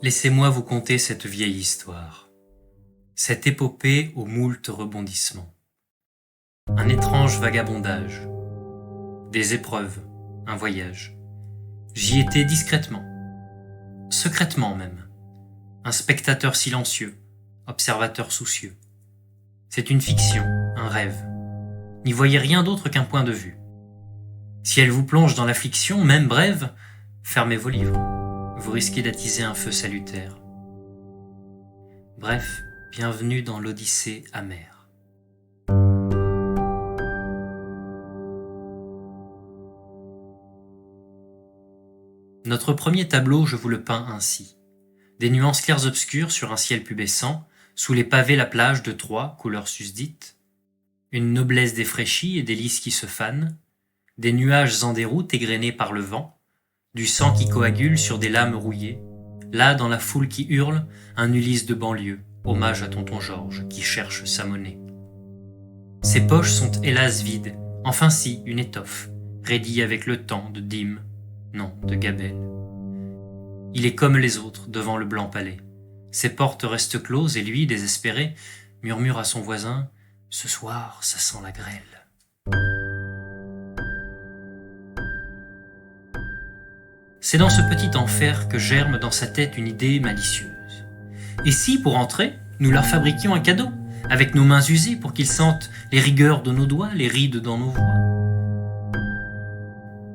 Laissez-moi vous conter cette vieille histoire, cette épopée aux moult rebondissements. Un étrange vagabondage, des épreuves, un voyage. J'y étais discrètement, secrètement même, un spectateur silencieux, observateur soucieux. C'est une fiction, un rêve. N'y voyez rien d'autre qu'un point de vue. Si elle vous plonge dans l'affliction, même brève, fermez vos livres. Vous risquez d'attiser un feu salutaire. Bref, bienvenue dans l'Odyssée amère. Notre premier tableau, je vous le peins ainsi. Des nuances clairs-obscures sur un ciel pubescent, sous les pavés la plage de Troie, couleur susdite, une noblesse défraîchie et des lys qui se fanent, des nuages en déroute égrenés par le vent, du sang qui coagule sur des lames rouillées, là dans la foule qui hurle, un Ulysse de banlieue, hommage à tonton Georges qui cherche sa monnaie. Ses poches sont hélas vides, enfin si, une étoffe, raidie avec le temps de dîmes, non, de gabelle. Il est comme les autres devant le blanc palais. Ses portes restent closes et lui, désespéré, murmure à son voisin « Ce soir, ça sent la grêle ». C'est dans ce petit enfer que germe dans sa tête une idée malicieuse. Et si, pour entrer, nous leur fabriquions un cadeau, avec nos mains usées pour qu'ils sentent les rigueurs de nos doigts, les rides dans nos voix?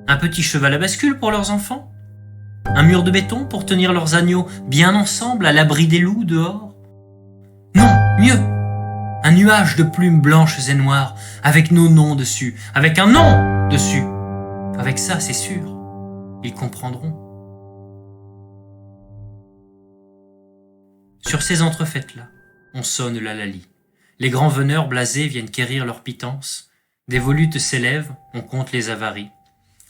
Un petit cheval à bascule pour leurs enfants? Un mur de béton pour tenir leurs agneaux bien ensemble à l'abri des loups dehors? Non, mieux! Un nuage de plumes blanches et noires, avec nos noms dessus, avec un nom dessus. Avec ça, c'est sûr. Ils comprendront. Sur ces entrefaites-là, on sonne l'hallali. Les grands veneurs blasés viennent quérir leur pitance. Des volutes s'élèvent, on compte les avaries.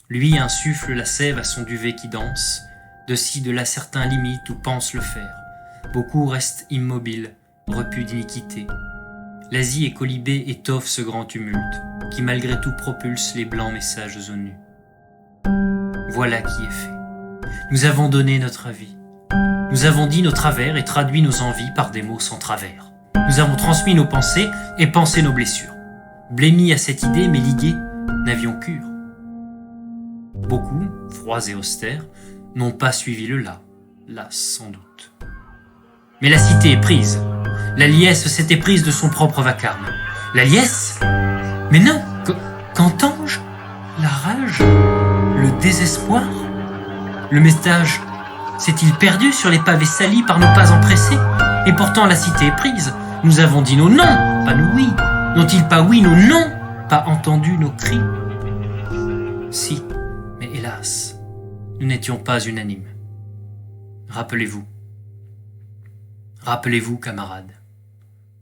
Lui insuffle la sève à son duvet qui danse. De ci, de là, certains limitent ou pensent le faire. Beaucoup restent immobiles, repus d'iniquité. L'Asie et Colibé étoffent ce grand tumulte, qui malgré tout propulse les blancs messages aux nus. Voilà qui est fait. Nous avons donné notre avis. Nous avons dit nos travers et traduit nos envies par des mots sans travers. Nous avons transmis nos pensées et pensé nos blessures. Blémis à cette idée, mais ligués, n'avions cure. Beaucoup, froids et austères, n'ont pas suivi le las sans doute. Mais la cité est prise. La liesse s'était prise de son propre vacarme. La liesse? Mais non, qu'entends-je? La rage? Le désespoir? Le message s'est-il perdu sur les pavés salis par nos pas empressés? Et pourtant la cité est prise. Nous avons dit nos non, pas nos oui. N'ont-ils pas oui nos non, pas entendu nos cris? Si, mais hélas, nous n'étions pas unanimes. Rappelez-vous, camarades,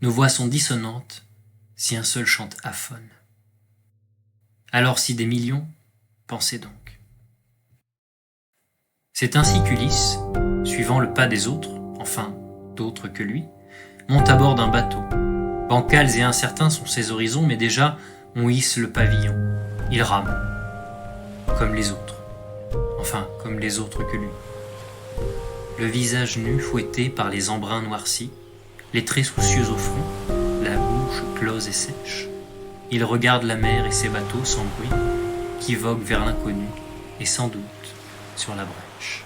nos voix sont dissonantes si un seul chante aphone. Alors si des millions, pensez donc. C'est ainsi qu'Ulysse, suivant le pas des autres, enfin d'autres que lui, monte à bord d'un bateau. Bancals et incertains sont ses horizons, mais déjà on hisse le pavillon. Il rame, comme les autres, enfin comme les autres que lui. Le visage nu fouetté par les embruns noircis, les traits soucieux au front, la bouche close et sèche. Il regarde la mer et ses bateaux sans bruit, qui voguent vers l'inconnu et sans doute sur la brèche.